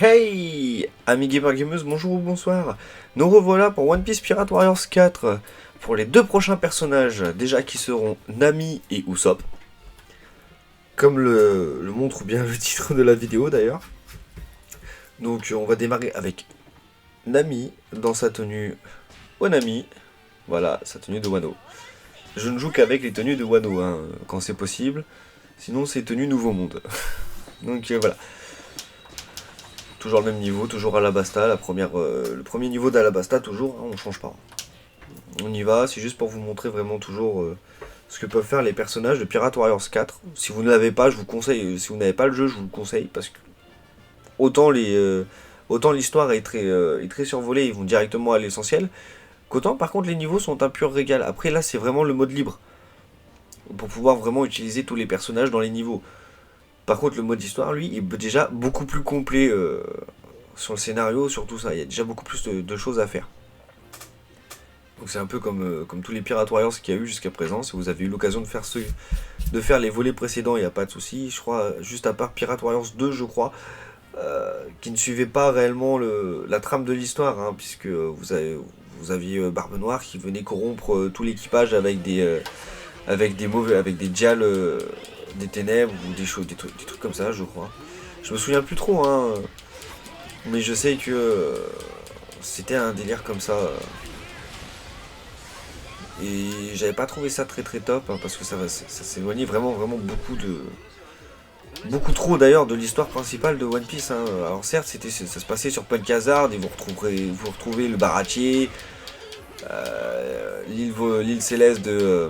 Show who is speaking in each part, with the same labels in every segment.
Speaker 1: Hey amis gamers gameuses, bonjour ou bonsoir. Nous revoilà pour One Piece Pirate Warriors 4 pour les deux prochains personnages déjà qui seront Nami et Usopp, comme le montre bien le titre de la vidéo d'ailleurs. Donc on va démarrer avec Nami dans sa tenue Wanami, voilà sa tenue de Wano. Je ne joue qu'avec les tenues de Wano hein, quand c'est possible, sinon c'est tenue Nouveau Monde. Donc voilà. Toujours le même niveau, toujours Alabasta, le premier niveau d'Alabasta, toujours, hein, on change pas. On y va, c'est juste pour vous montrer vraiment toujours ce que peuvent faire les personnages de Pirate Warriors 4. Si vous ne l'avez pas, je vous conseille, si vous n'avez pas le jeu, je vous le conseille, parce que autant l'histoire est très survolée, ils vont directement à l'essentiel, qu'autant par contre les niveaux sont un pur régal. Après là c'est vraiment le mode libre, pour pouvoir vraiment utiliser tous les personnages dans les niveaux. Par contre, le mode histoire, lui, est déjà beaucoup plus complet sur le scénario, sur tout ça. Il y a déjà beaucoup plus de choses à faire. Donc c'est un peu comme tous les Pirate Warriors qu'il y a eu jusqu'à présent. Si vous avez eu l'occasion de faire les volets précédents, il n'y a pas de souci. Je crois, juste à part Pirate Warriors 2, je crois, qui ne suivait pas réellement la trame de l'histoire, hein, puisque vous aviez Barbe Noire qui venait corrompre tout l'équipage avec des dials... des ténèbres ou des trucs comme ça, je crois. Je me souviens plus trop, hein, mais je sais que c'était un délire comme ça. Et j'avais pas trouvé ça très top, hein, parce que ça s'éloignait vraiment beaucoup trop d'ailleurs de l'histoire principale de One Piece. Hein. Alors certes, ça se passait sur Punk Hazard et vous retrouvez le Baratie, l'île céleste de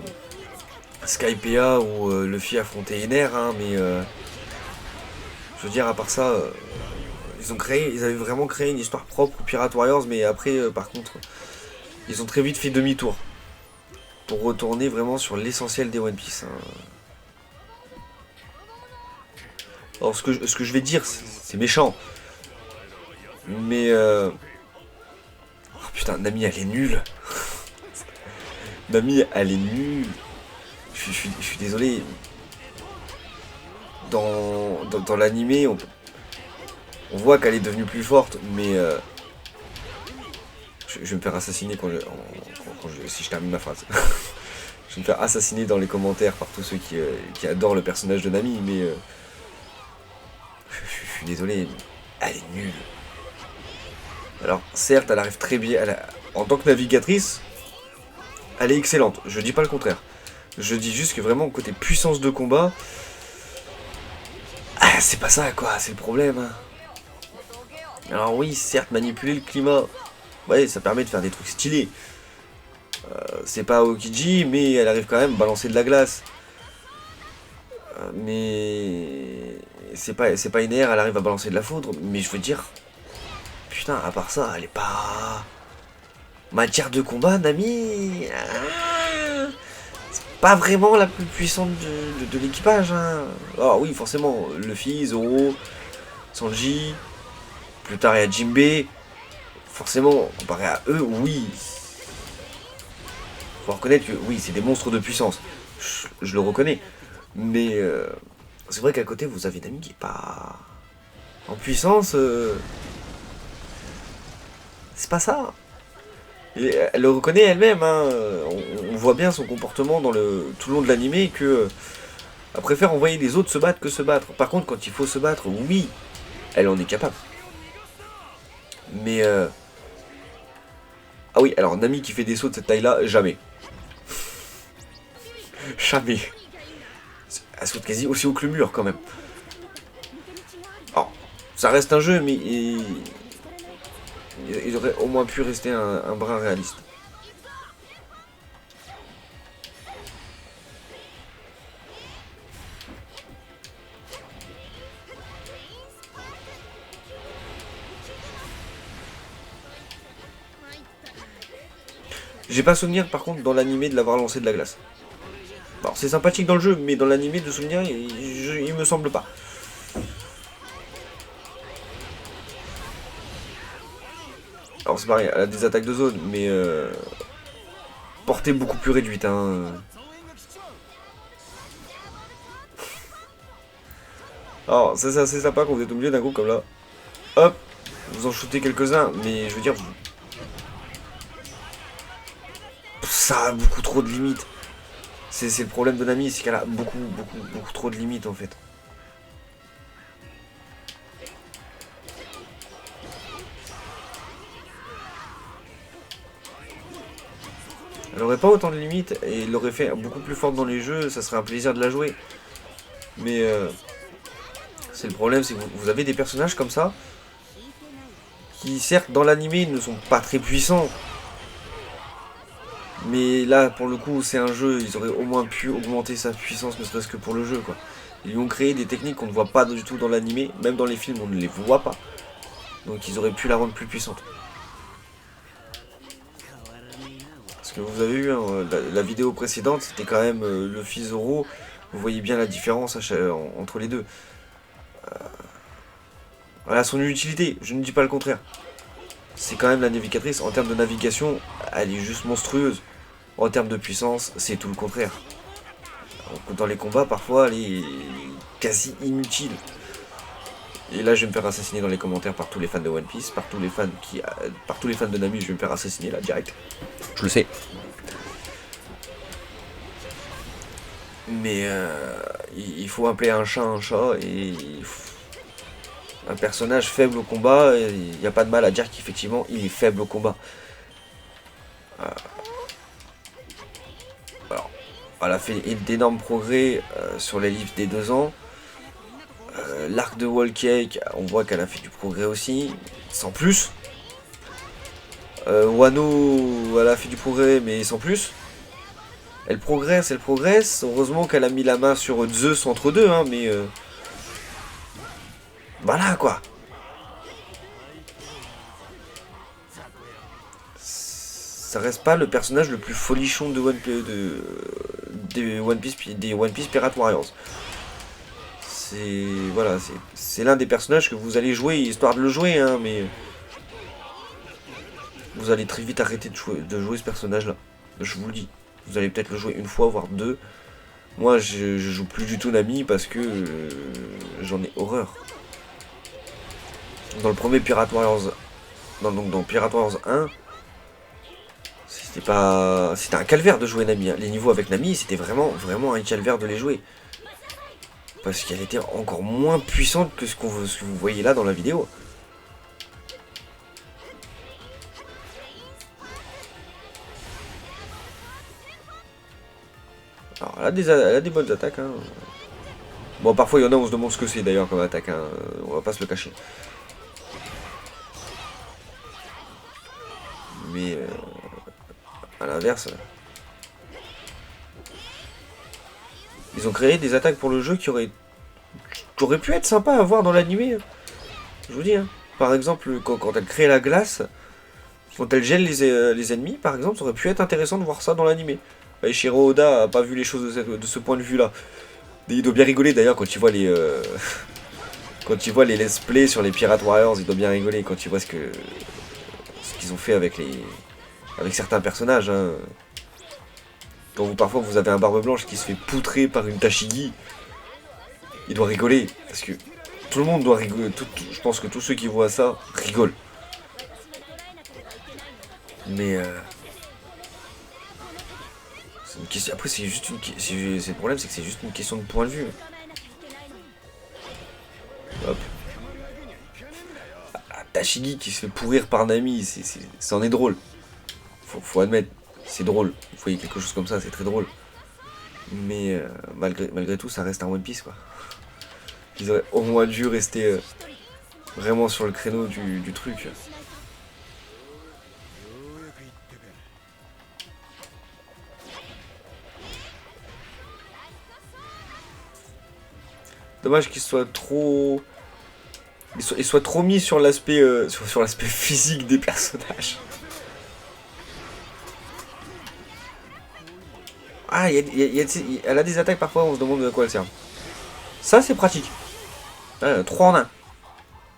Speaker 1: Skypiea où Luffy affrontait Ener, hein, mais je veux dire, à part ça, ils avaient vraiment créé une histoire propre aux Pirate Warriors, mais après, par contre, ils ont très vite fait demi-tour pour retourner vraiment sur l'essentiel des One Piece. Hein. Alors, ce que je vais dire, c'est méchant, mais oh putain, Nami, elle est nulle. Nami, elle est nulle. Je suis désolé. Dans l'animé, on voit qu'elle est devenue plus forte, mais je vais me faire assassiner si je termine ma phrase. Je vais me faire assassiner dans les commentaires par tous ceux qui adorent le personnage de Nami, mais je suis désolé, elle est nulle. Alors certes, elle arrive très bien, en tant que navigatrice, elle est excellente, je dis pas le contraire. Je dis juste que vraiment, côté puissance de combat, c'est pas ça quoi, c'est le problème. Hein. Alors oui, certes, manipuler le climat, ouais, ça permet de faire des trucs stylés. C'est pas Aokiji, mais elle arrive quand même à balancer de la glace. Mais c'est pas une air, elle arrive à balancer de la foudre. Mais je veux dire, putain, à part ça, elle est pas... Matière de combat, Nami, c'est pas vraiment la plus puissante de l'équipage. Hein. Alors oui, forcément, Luffy, Zoro, Sanji, plus tard il y a Jinbei. Forcément, comparé à eux, oui. Faut reconnaître que oui, c'est des monstres de puissance. Je le reconnais. Mais c'est vrai qu'à côté, vous avez Nami qui est pas... En puissance, c'est pas ça. Et elle le reconnaît elle-même. Hein. On voit bien son comportement tout le long de l'animé que... Elle préfère envoyer les autres se battre que se battre. Par contre, quand il faut se battre, oui, elle en est capable. Mais... Ah oui, alors Nami qui fait des sauts de cette taille-là, jamais. Jamais. Elle saute quasi aussi haut que le mur quand même. Alors, ça reste un jeu, mais il aurait au moins pu rester un brin réaliste. J'ai pas souvenir par contre dans l'animé de l'avoir lancé de la glace. Alors c'est sympathique dans le jeu, mais dans l'animé de souvenir, il me semble pas. Alors c'est pareil, elle a des attaques de zone, mais portée beaucoup plus réduite. Hein. Alors c'est assez sympa quand vous êtes au milieu d'un groupe comme là. hop, vous en shootez quelques-uns, mais je veux dire, ça a beaucoup trop de limites. C'est le problème de Nami, c'est qu'elle a beaucoup trop de limites en fait. Elle aurait pas autant de limites et elle l'aurait fait beaucoup plus forte dans les jeux, ça serait un plaisir de la jouer. Mais c'est le problème, c'est que vous avez des personnages comme ça, qui certes dans l'animé ne sont pas très puissants. Mais là, pour le coup, c'est un jeu, ils auraient au moins pu augmenter sa puissance, ne serait-ce que pour le jeu, quoi. Ils lui ont créé des techniques qu'on ne voit pas du tout dans l'animé, même dans les films, on ne les voit pas. Donc ils auraient pu la rendre plus puissante. Parce que vous avez vu, hein, la vidéo précédente, c'était quand même le fils Zoro. Vous voyez bien la différence entre les deux. Voilà son utilité, je ne dis pas le contraire. C'est quand même la navigatrice, en termes de navigation, elle est juste monstrueuse. En termes de puissance, c'est tout le contraire. Dans les combats, parfois, elle est quasi inutile. Et là, je vais me faire assassiner dans les commentaires par tous les fans de One Piece, par tous les fans de Nami, je vais me faire assassiner là, direct. Je le sais. Mais il faut appeler un chat et un personnage faible au combat, il n'y a pas de mal à dire qu'effectivement, il est faible au combat. Alors, elle a fait d'énormes progrès sur les livres des 2 ans. L'arc de Wall Cake, on voit qu'elle a fait du progrès aussi, sans plus. Wano, elle a fait du progrès, mais sans plus. Elle progresse, elle progresse. Heureusement qu'elle a mis la main sur Zeus entre deux, hein, mais... voilà, quoi. Ça reste pas le personnage le plus folichon de des One Piece Pirate Warriors. Voilà, c'est l'un des personnages que vous allez jouer histoire de le jouer, hein, mais vous allez très vite arrêter de jouer ce personnage-là. Je vous le dis. Vous allez peut-être le jouer une fois, voire deux. Moi, je joue plus du tout Nami parce que j'en ai horreur. Dans le premier Pirate Warriors, dans Pirate Warriors 1, c'était un calvaire de jouer Nami. Hein. Les niveaux avec Nami, c'était vraiment un calvaire de les jouer. Parce qu'elle était encore moins puissante que ce que vous voyez là dans la vidéo. Alors, elle a des bonnes attaques. Hein. Bon, parfois il y en a, on se demande ce que c'est d'ailleurs comme attaque. Hein. On va pas se le cacher. Mais à l'inverse, ils ont créé des attaques pour le jeu qui auraient pu être sympa à voir dans l'animé. Hein. Je vous dis. Hein. Par exemple, quand elle crée la glace, quand elle gèle les ennemis, par exemple, ça aurait pu être intéressant de voir ça dans l'animé. Eiichiro Oda a pas vu les choses de ce point de vue là. Il doit bien rigoler d'ailleurs quand il voit les quand il voit les let's play sur les Pirate Warriors, il doit bien rigoler quand il voit ce qu'ils ont fait avec certains personnages. Hein. Quand parfois vous avez un barbe blanche qui se fait poutrer par une Tashigi, il doit rigoler parce que tout le monde doit rigoler. Je pense que tous ceux qui voient ça rigolent. Mais après, c'est juste le problème, c'est que c'est juste une question de point de vue. Hop. Tashigi qui se fait pourrir par Nami, c'en est drôle. Faut admettre, c'est drôle. Vous voyez quelque chose comme ça, c'est très drôle. Mais malgré tout, ça reste un One Piece, quoi. Ils auraient au moins dû rester vraiment sur le créneau du truc. Dommage qu'ils soient trop... Ils soient trop mis sur l'aspect sur l'aspect physique des personnages. Ah, elle a des attaques parfois, on se demande de quoi elles servent. Ça, c'est pratique. 3 en 1.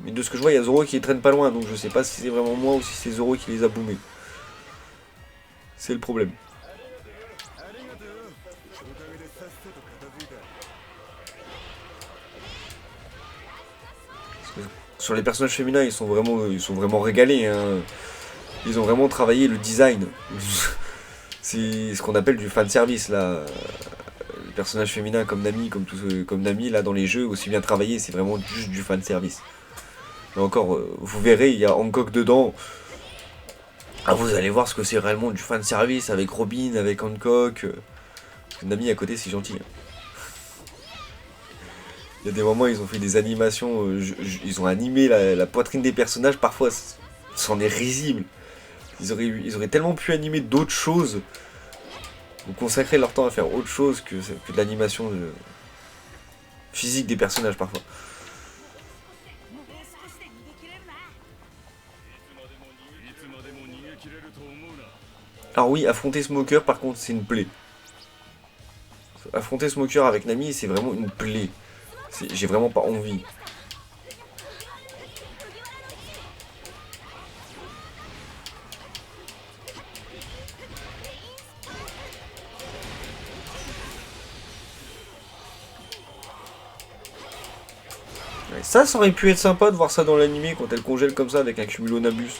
Speaker 1: Mais de ce que je vois, il y a Zoro qui les traîne pas loin, donc je sais pas si c'est vraiment moi ou si c'est Zoro qui les a boomés. C'est le problème. sur les personnages féminins, ils sont vraiment régalés. Hein. Ils ont vraiment travaillé le design. C'est ce qu'on appelle du fan service là. Les personnages féminins comme Nami, comme Nami là dans les jeux aussi bien travaillé, c'est vraiment juste du fan service. Mais encore, vous verrez, il y a Hancock dedans. Ah, vous allez voir ce que c'est réellement du fan service avec Robin, avec Hancock. Parce que Nami à côté, c'est gentil. Il y a des moments, ils ont fait des animations, ils ont animé la poitrine des personnages, parfois, c'en est risible. Ils auraient tellement pu animer d'autres choses, ou consacrer leur temps à faire autre chose que de l'animation physique des personnages, parfois. Alors oui, affronter Smoker, par contre, c'est une plaie. Affronter Smoker avec Nami, c'est vraiment une plaie. J'ai vraiment pas envie. Ouais, ça aurait pu être sympa de voir ça dans l'animé quand elle congèle comme ça avec un cumulonabus.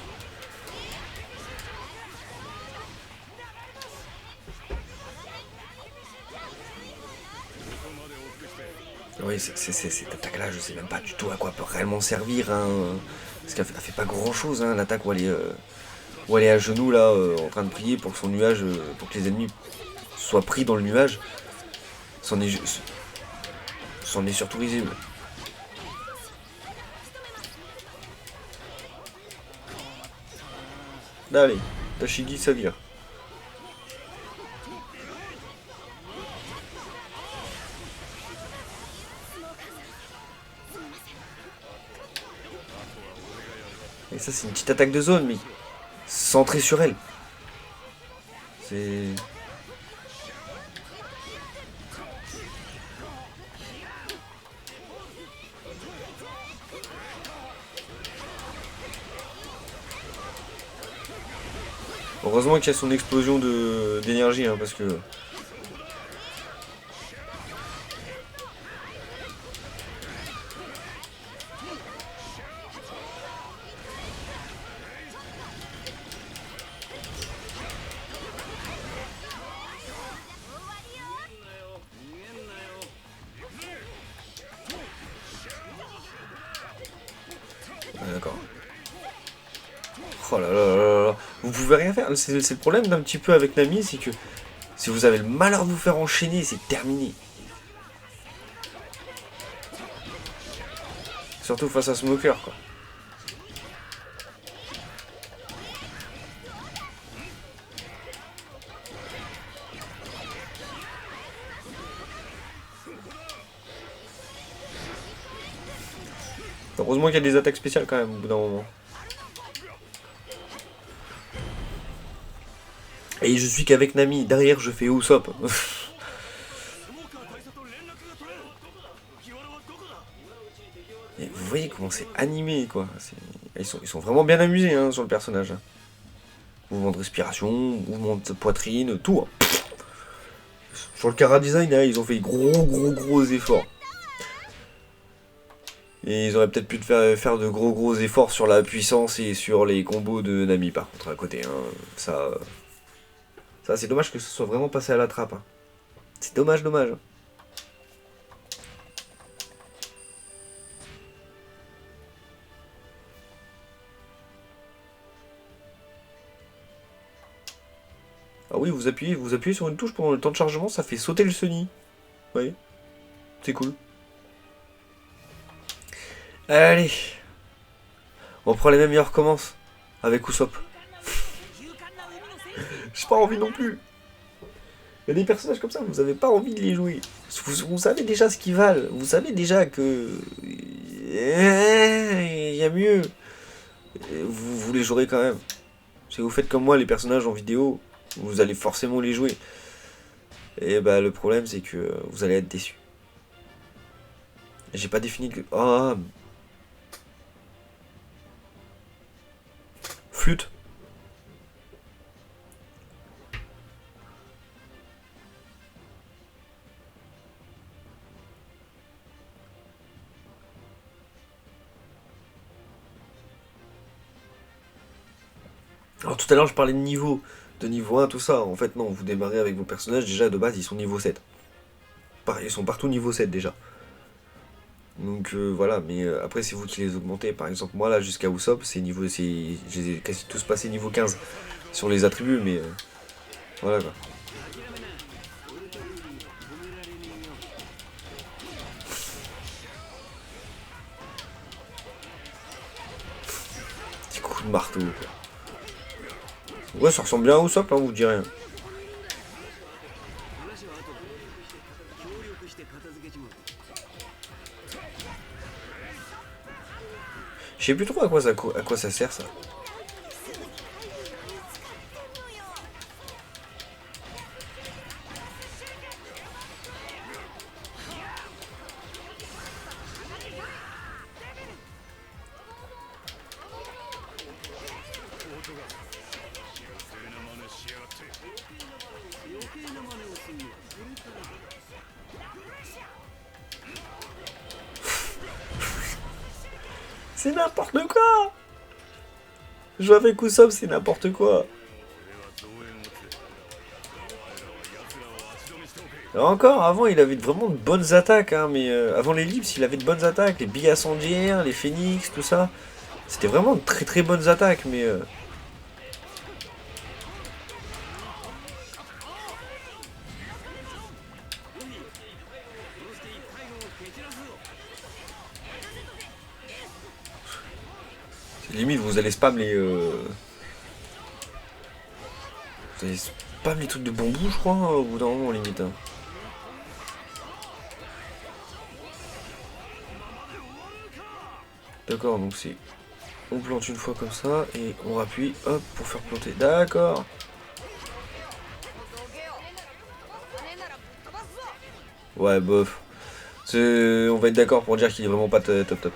Speaker 1: Oui, cette attaque-là, je sais même pas du tout à quoi peut réellement servir. Hein. Parce qu'elle fait pas grand-chose, hein, l'attaque où elle est à genoux là, en train de prier pour que son nuage, pour que les ennemis soient pris dans le nuage. C'en est, c'en est surtout risible. Là, allez, Tashigi, ça vire. Et ça, c'est une petite attaque de zone, mais centrée sur elle. C'est. Heureusement qu'il y a son explosion d'énergie, hein, parce que. Ouais, d'accord. Oh là là là là là. Vous pouvez rien faire. C'est le problème d'un petit peu avec Nami, c'est que si vous avez le malheur de vous faire enchaîner, c'est terminé. Surtout face à Smoker, quoi. Heureusement qu'il y a des attaques spéciales quand même au bout d'un moment. Et je suis qu'avec Nami. Derrière, je fais Usopp. Et vous voyez comment c'est animé, quoi. Ils sont vraiment bien amusés hein, sur le personnage. Mouvement de respiration, mouvement de poitrine, tout. Hein. Sur le Chara Design, là, ils ont fait gros efforts. Et ils auraient peut-être pu faire de gros efforts sur la puissance et sur les combos de Nami, par contre, à côté. Hein. Ça c'est dommage que ce soit vraiment passé à la trappe. Hein. C'est dommage. Ah oui, vous appuyez sur une touche pendant le temps de chargement, ça fait sauter le Sunny. Oui, c'est cool. Allez, on prend les mêmes et on recommence avec Usopp. J'ai pas envie non plus. Il y a des personnages comme ça, vous avez pas envie de les jouer. Vous savez déjà ce qu'ils valent. Vous savez déjà que. Il y a mieux. Vous les jouerez quand même. Si vous faites comme moi les personnages en vidéo, vous allez forcément les jouer. Et bah le problème c'est que vous allez être déçus. J'ai pas défini que. Oh. Flûte. Alors tout à l'heure je parlais de niveau 1, tout ça. En fait non, vous démarrez avec vos personnages, déjà de base ils sont niveau 7. Ils sont partout niveau 7 déjà. Donc voilà, mais après c'est vous qui les augmentez. Par exemple moi là jusqu'à Usopp, je les ai quasi tous passés niveau 15 sur les attributs, mais voilà quoi. Petit coup de marteau quoi. Ouais, ça ressemble bien à Usopp, hein, vous direz. Je sais plus trop à quoi ça sert ça. C'est n'importe quoi. Jouer avec Usopp, c'est n'importe quoi. Alors encore, avant, il avait vraiment de bonnes attaques, hein, mais avant l'ellipse, il avait de bonnes attaques. Les billes incendiaires, les phénix, tout ça. C'était vraiment de très très bonnes attaques, mais... limite, vous allez spam les... Vous allez spam les trucs de bambou, je crois, hein, au bout d'un moment, limite. Hein. D'accord, donc c'est... On plante une fois comme ça, et on appuie, hop, pour faire planter. D'accord. Ouais, bof. On va être d'accord pour dire qu'il est vraiment pas top top.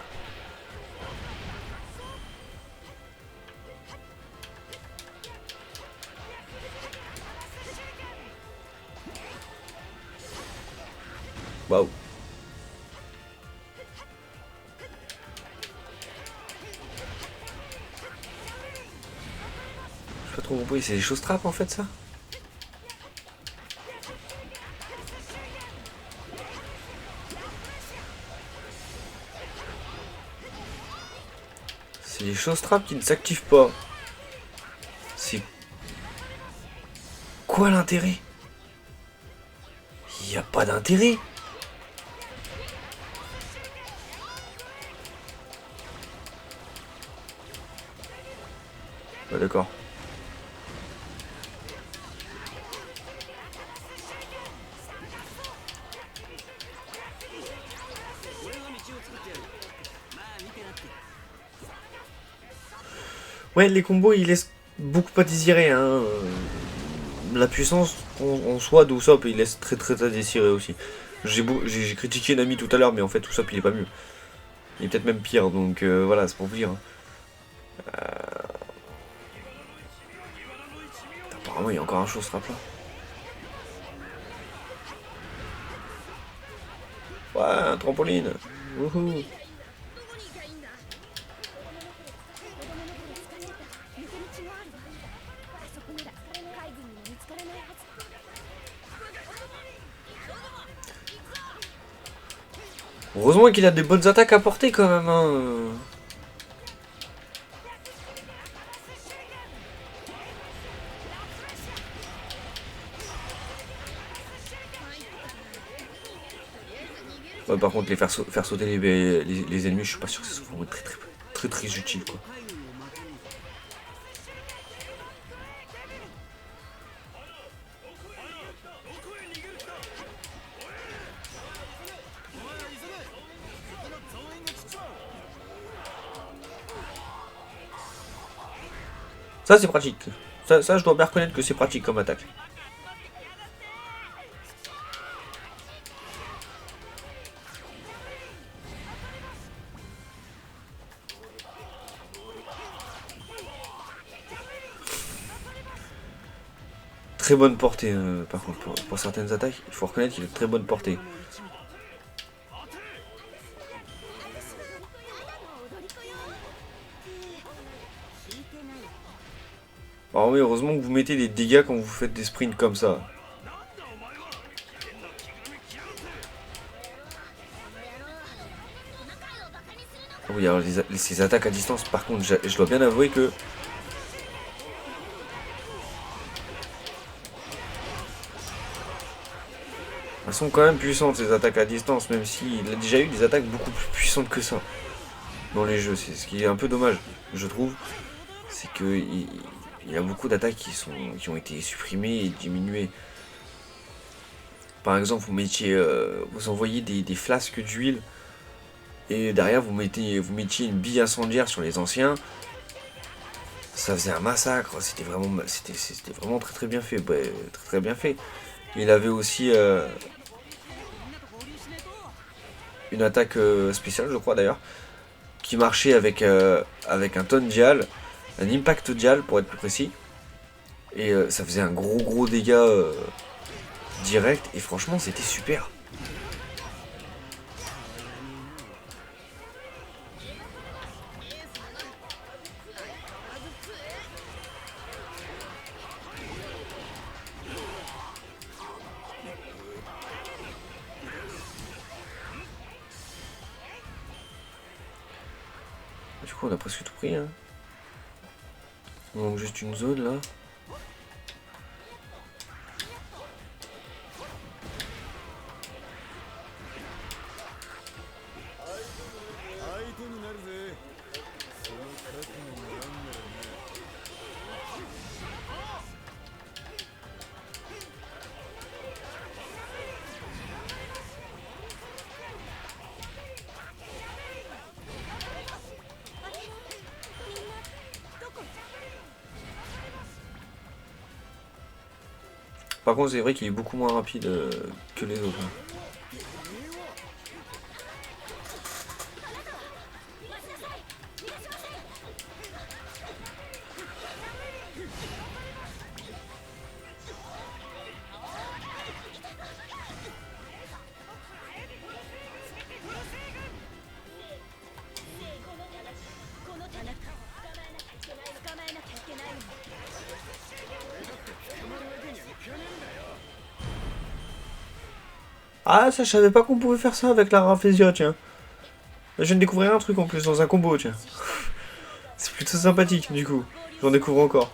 Speaker 1: Waouh. J'ai pas trop compris, c'est des choses trappes en fait ça. C'est des choses trappes qui ne s'activent pas. C'est quoi l'intérêt? Il n'y a pas d'intérêt. Ouais, d'accord. Ouais, les combos ils laissent beaucoup à désirer. Hein. La puissance en soi d'Usopp il laisse très très à désirer aussi. J'ai critiqué Nami tout à l'heure, mais en fait Usopp il est pas mieux. Il est peut-être même pire, donc voilà, c'est pour vous dire. Hein. Apparemment il y a encore un chose trap là. Ouais, un trampoline. Wouhou. Heureusement qu'il a des bonnes attaques à porter quand même. Hein. Ouais, par contre, faire sauter les ennemis, je suis pas sûr que ce soit vraiment très utile quoi. Ça c'est pratique. Ça, je dois bien reconnaître que c'est pratique comme attaque. Très bonne portée, par contre, pour certaines attaques, il faut reconnaître qu'il a de très bonne portée. Alors oui, heureusement que vous mettez des dégâts quand vous faites des sprints comme ça. Oui, alors ces attaques à distance, par contre, je dois bien avouer que... Elles sont quand même puissantes, ces attaques à distance, même s'il a déjà eu des attaques beaucoup plus puissantes que ça dans les jeux. C'est ce qui est un peu dommage, je trouve. C'est que il y a beaucoup d'attaques qui ont été supprimées et diminuées. Par exemple, vous envoyez des flasques d'huile et derrière vous mettiez une bille incendiaire sur les anciens. Ça faisait un massacre. C'était vraiment très très bien fait. Ouais, très très bien fait. Il avait aussi une attaque spéciale, je crois d'ailleurs, qui marchait avec un tonne dial, un impact dial pour être plus précis. Et ça faisait un gros dégât direct. Et franchement, c'était super. Du coup, on a presque tout pris. Hein. On manque juste une zone là. Par contre, c'est vrai qu'il est beaucoup moins rapide que les autres. Hein. Ah, ça, je savais pas qu'on pouvait faire ça avec la Rafflesia, tiens. Je viens de découvrir un truc en plus dans un combo, tiens. C'est plutôt sympathique, du coup. J'en découvre encore.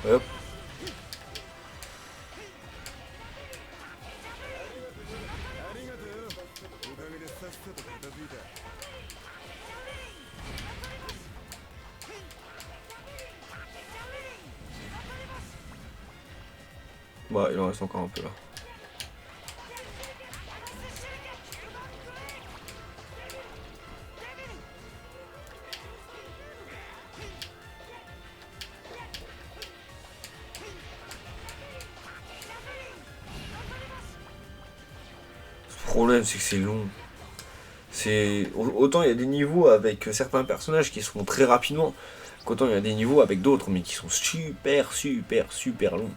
Speaker 1: Hop. Bah, il en reste encore un peu là. Le problème, c'est que c'est long. Autant il y a des niveaux avec certains personnages qui sont très rapidement, qu'autant il y a des niveaux avec d'autres, mais qui sont super longs.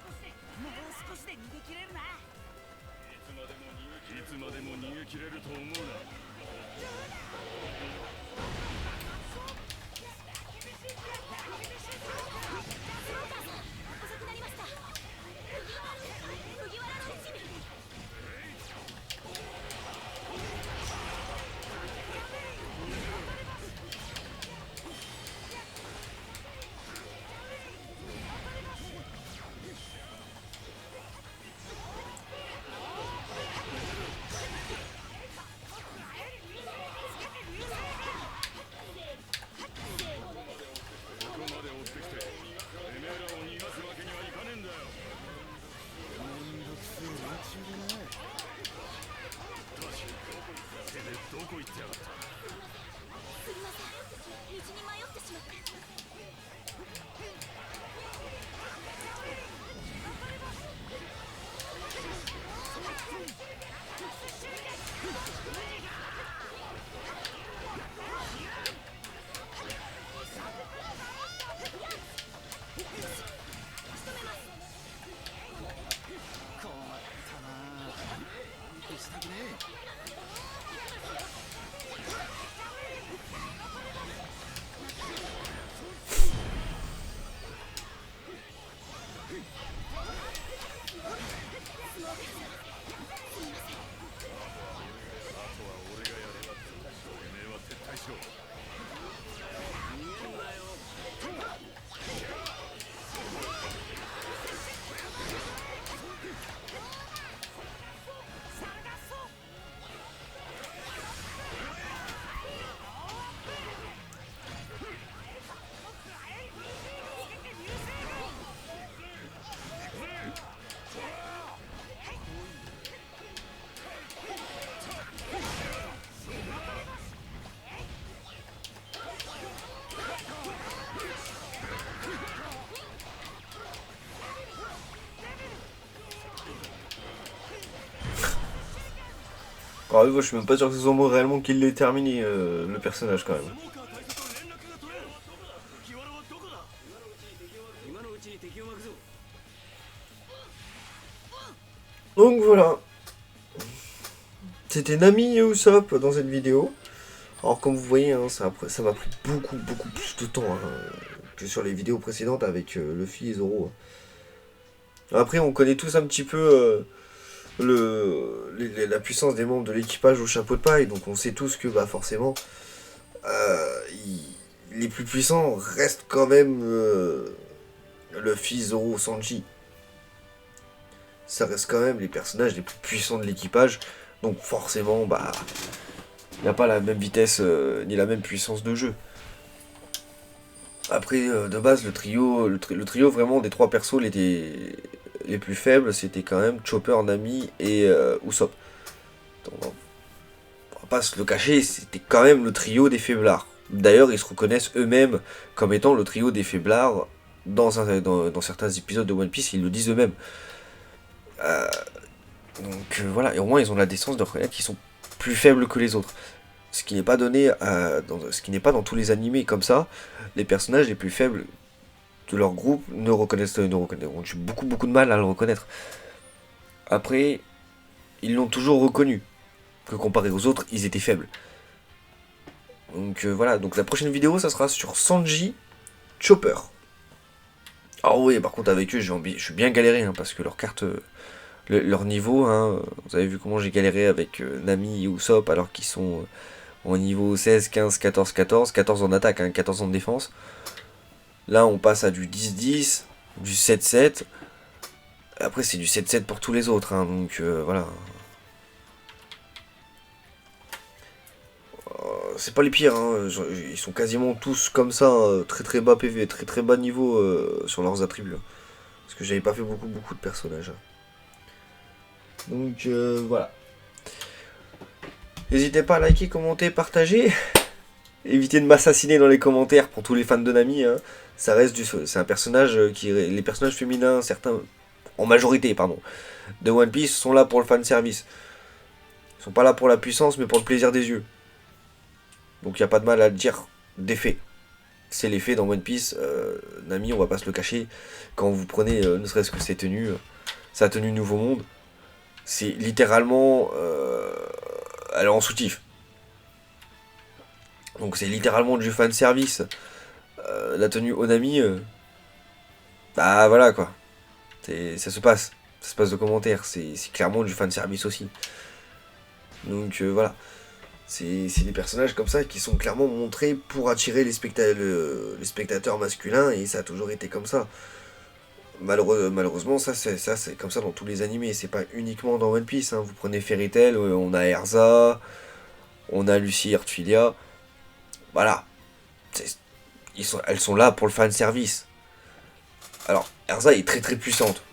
Speaker 1: Alors, je suis même pas sûr que ce soit moi réellement qui l'ait terminé, le personnage quand même. Donc voilà. C'était Nami et Usopp dans cette vidéo. Alors comme vous voyez, hein, ça m'a pris beaucoup plus de temps que sur les vidéos précédentes avec Luffy et Zoro. Après on connaît tous un petit peu la puissance des membres de l'équipage au chapeau de paille, donc on sait tous que bah forcément les plus puissants restent quand même Luffy, Zoro, Sanji. Ça reste quand même les personnages les plus puissants de l'équipage, donc forcément bah il n'y a pas la même vitesse ni la même puissance de jeu. Après de base le trio vraiment des trois persos les plus faibles, c'était quand même Chopper, Nami et Usopp. Donc, on va pas se le cacher, c'était quand même le trio des faiblards. D'ailleurs, ils se reconnaissent eux-mêmes comme étant le trio des faiblards dans certains épisodes de One Piece, ils le disent eux-mêmes. Donc voilà, et au moins ils ont la décence de reconnaître qu'ils sont plus faibles que les autres. Ce qui n'est pas donné, ce qui n'est pas dans tous les animés comme ça. Les personnages les plus faibles de leur groupe ont eu beaucoup de mal à le reconnaître. Après, ils l'ont toujours reconnu, que comparé aux autres, ils étaient faibles. Donc voilà, donc la prochaine vidéo, ça sera sur Sanji, Chopper. Ah oui, par contre avec eux, je suis bien galéré, hein, parce que leur carte, leur niveau, hein, vous avez vu comment j'ai galéré avec Nami et Usopp, alors qu'ils sont au niveau 16, 15, 14, 14 en attaque, hein, 14 en défense. Là, on passe à du 10-10, du 7-7. Après, c'est du 7-7 pour tous les autres, hein, donc voilà. C'est pas les pires, hein, ils sont quasiment tous comme ça, très bas PV, très bas niveau sur leurs attributs. Hein, parce que j'avais pas fait beaucoup de personnages. Donc voilà. N'hésitez pas à liker, commenter, partager. Évitez de m'assassiner dans les commentaires pour tous les fans de Nami. Hein. Ça reste c'est un personnage les personnages féminins, certains, en majorité, pardon, de One Piece sont là pour le fan service. Ils sont pas là pour la puissance, mais pour le plaisir des yeux. Donc il n'y a pas de mal à le dire des faits. C'est les faits dans One Piece. Nami, on va pas se le cacher. Quand vous prenez ne serait-ce que ses tenues, sa tenue Nouveau Monde, c'est littéralement elle est en soutif. Donc c'est littéralement du fan service. La tenue Onami, bah voilà quoi. Ça se passe de commentaires. C'est clairement du fan service aussi. Donc voilà. C'est des personnages comme ça qui sont clairement montrés pour attirer les spectateurs masculins, et ça a toujours été comme ça. Malheureusement, ça c'est comme ça dans tous les animés, c'est pas uniquement dans One Piece. Hein. Vous prenez Fairy Tail, on a Erza, on a Lucy Ertfilia. Voilà. Elles sont là pour le fan service. Alors, Erza est très puissante.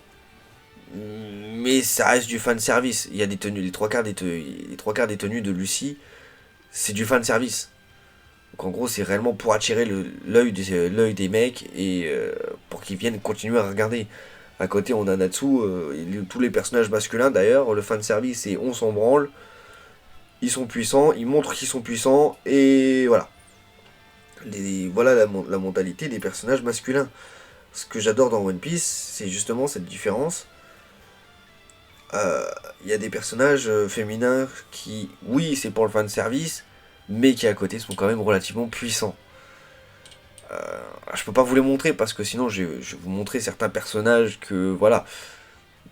Speaker 1: Mais ça reste du fan service. Il y a des tenues, les trois quarts des tenues de Lucy, c'est du fan service. Donc en gros, c'est réellement pour attirer l'œil des mecs et pour qu'ils viennent continuer à regarder. À côté, on a Natsu, tous les personnages masculins d'ailleurs, le fanservice, c'est on s'en branle, ils sont puissants, ils montrent qu'ils sont puissants, et voilà. Voilà la mentalité des personnages masculins. Ce que j'adore dans One Piece, c'est justement cette différence. Il y a des personnages féminins qui, oui, c'est pour le fanservice, mais qui à côté sont quand même relativement puissants. Je peux pas vous les montrer parce que sinon je vais vous montrer certains personnages que voilà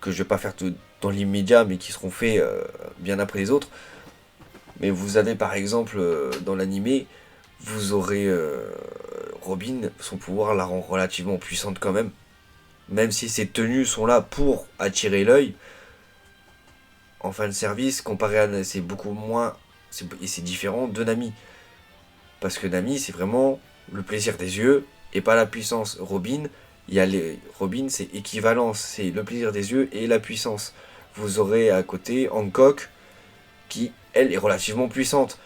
Speaker 1: que je vais pas faire dans l'immédiat mais qui seront faits bien après les autres. Mais vous avez par exemple dans l'animé, vous aurez Robin, son pouvoir la rend relativement puissante quand même si ses tenues sont là pour attirer l'œil. En fin de service, comparé à c'est beaucoup moins et c'est différent de Nami parce que Nami c'est vraiment le plaisir des yeux et pas la puissance. Robin, Robin c'est équivalence, c'est le plaisir des yeux et la puissance. Vous aurez à côté Hancock qui elle est relativement puissante.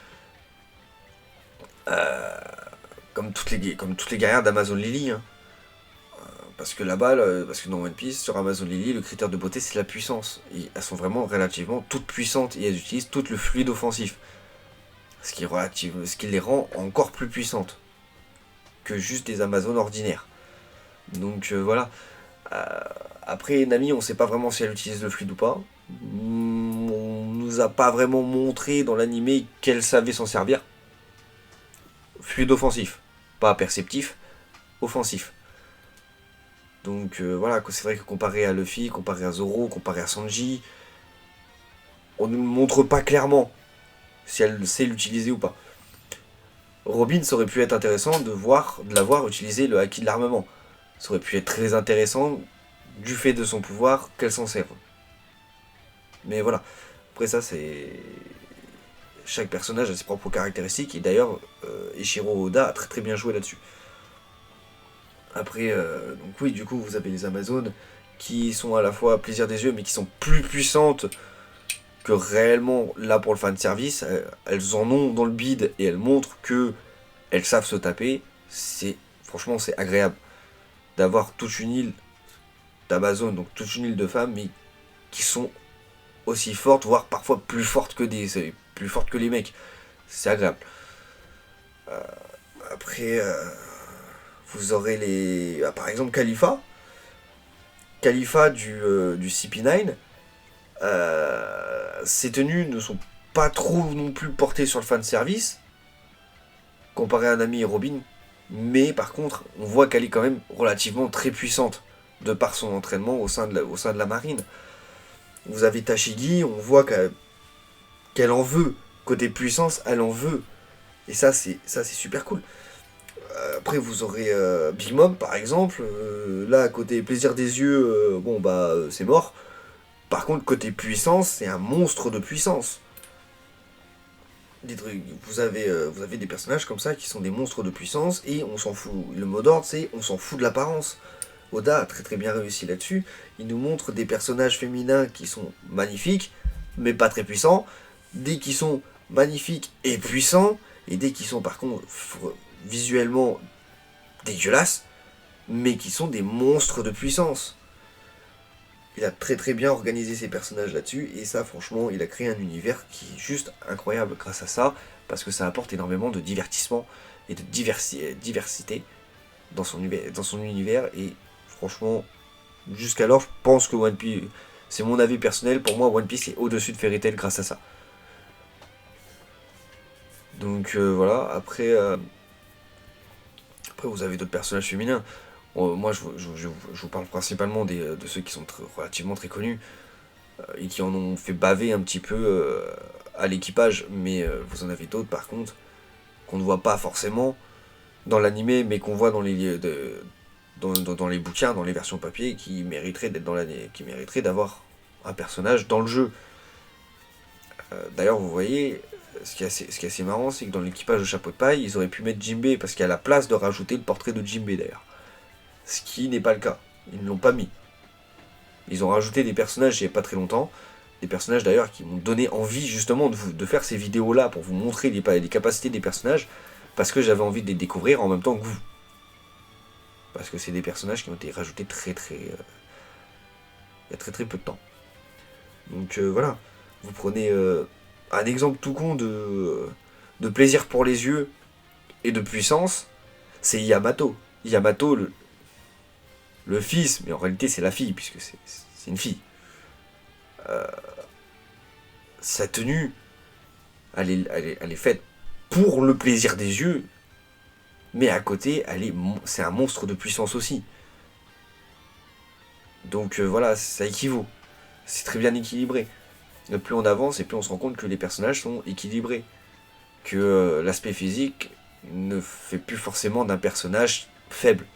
Speaker 1: Comme toutes les guerrières d'Amazon Lily. Hein. Parce que là-bas, parce que dans One Piece, sur Amazon Lily, le critère de beauté c'est la puissance. Et elles sont vraiment relativement toutes puissantes et elles utilisent tout le fluide offensif. Ce qui les rend encore plus puissantes que juste des Amazones ordinaires. Donc voilà. Après Nami, on sait pas vraiment si elle utilise le fluide ou pas. On nous a pas vraiment montré dans l'animé qu'elle savait s'en servir. Fluide offensif, pas perceptif, offensif. Donc voilà, c'est vrai que comparé à Luffy, comparé à Zoro, comparé à Sanji, on ne nous montre pas clairement si elle sait l'utiliser ou pas. Robin, ça aurait pu être intéressant de la voir utiliser le haki de l'armement. Ça aurait pu être très intéressant du fait de son pouvoir qu'elle s'en serve. Mais voilà. Après ça, c'est... Chaque personnage a ses propres caractéristiques et d'ailleurs, Eiichiro Oda a très très bien joué là-dessus. Après, donc oui, du coup, vous avez les Amazones qui sont à la fois plaisir des yeux mais qui sont plus puissantes que réellement là pour le fanservice. Elles en ont dans le bide et elles montrent que elles savent se taper. Franchement, c'est agréable d'avoir toute une île d'Amazones, donc toute une île de femmes, mais qui sont aussi fortes, voire parfois plus fortes que les mecs. C'est agréable. Après, vous aurez par exemple Khalifa du CP9. Ses tenues ne sont pas trop non plus portées sur le fanservice comparé à Nami et Robin, mais par contre on voit qu'elle est quand même relativement très puissante de par son entraînement au sein de la marine. Vous avez Tashigi, on voit qu'elle en veut, côté puissance elle en veut, et ça c'est super cool. Après vous aurez Big Mom par exemple, là côté plaisir des yeux, c'est mort. Par contre, côté puissance, c'est un monstre de puissance. Vous avez des personnages comme ça qui sont des monstres de puissance et on s'en fout. Le mot d'ordre, c'est on s'en fout de l'apparence. Oda a très très bien réussi là-dessus. Il nous montre des personnages féminins qui sont magnifiques, mais pas très puissants. Des qui sont magnifiques et puissants, et des qui sont par contre visuellement dégueulasses, mais qui sont des monstres de puissance. Il a très très bien organisé ses personnages là-dessus, et ça franchement, il a créé un univers qui est juste incroyable grâce à ça, parce que ça apporte énormément de divertissement et de diversité dans son univers, et franchement, jusqu'alors, je pense que One Piece, c'est mon avis personnel, pour moi One Piece est au-dessus de Fairy Tail grâce à ça. Donc voilà, après vous avez d'autres personnages féminins. Moi, je vous parle principalement de ceux qui sont relativement très connus et qui en ont fait baver un petit peu à l'équipage, mais vous en avez d'autres par contre qu'on ne voit pas forcément dans l'animé, mais qu'on voit dans les bouquins, dans les versions papier, qui mériteraient d'avoir un personnage dans le jeu. D'ailleurs, vous voyez, ce qui est assez marrant, c'est que dans l'équipage de Chapeau de Paille, ils auraient pu mettre Jinbei parce qu'il y a la place de rajouter le portrait de Jinbei d'ailleurs. Ce qui n'est pas le cas. Ils ne l'ont pas mis. Ils ont rajouté des personnages il n'y a pas très longtemps. Des personnages d'ailleurs qui m'ont donné envie justement de faire ces vidéos là pour vous montrer les capacités des personnages. parce que j'avais envie de les découvrir en même temps que vous. Parce que c'est des personnages qui ont été rajoutés il y a très peu de temps. Donc voilà, vous prenez un exemple tout con de plaisir pour les yeux et de puissance, c'est Yamato. Yamato, le fils, mais en réalité c'est la fille, puisque c'est une fille. Sa tenue, elle est faite pour le plaisir des yeux, mais à côté, c'est un monstre de puissance aussi. Donc voilà, ça équivaut. C'est très bien équilibré. Et plus on avance, et plus on se rend compte que les personnages sont équilibrés. Que l'aspect physique ne fait plus forcément d'un personnage faible.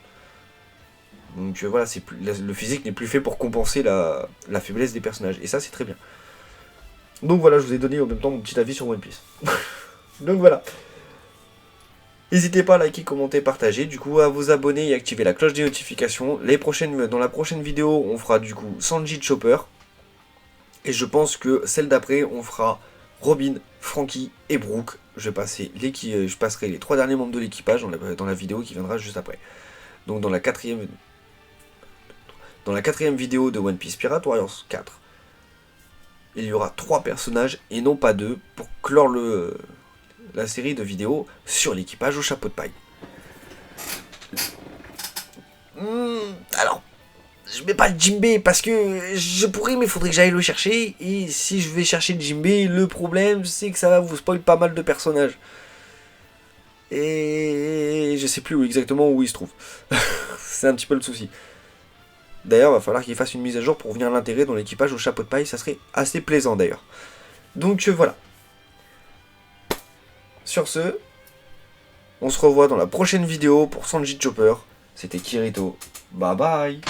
Speaker 1: Donc voilà, le physique n'est plus fait pour compenser la faiblesse des personnages. Et ça, c'est très bien. Donc voilà, je vous ai donné en même temps mon petit avis sur One Piece. Donc voilà. N'hésitez pas à liker, commenter, partager, du coup à vous abonner et activer la cloche des notifications. Dans la prochaine vidéo, on fera du coup Sanji Chopper. Et je pense que celle d'après, on fera Robin, Franky et Brook. Je passerai les 3 derniers membres de l'équipage dans la vidéo qui viendra juste après. Donc dans la quatrième vidéo de One Piece Pirate Warriors 4, il y aura 3 personnages et non pas 2 pour clore la série de vidéos sur l'équipage au chapeau de paille. Alors, je mets pas le Jinbei parce que je pourrais, mais il faudrait que j'aille le chercher. Et si je vais chercher le Jinbei, le problème c'est que ça va vous spoil pas mal de personnages. Et je sais plus exactement où il se trouve. C'est un petit peu le souci. D'ailleurs, il va falloir qu'il fasse une mise à jour pour venir l'intégrer dans l'équipage au chapeau de paille. Ça serait assez plaisant d'ailleurs. Donc voilà. Sur ce, on se revoit dans la prochaine vidéo pour Sanji Chopper. C'était Kirito. Bye bye.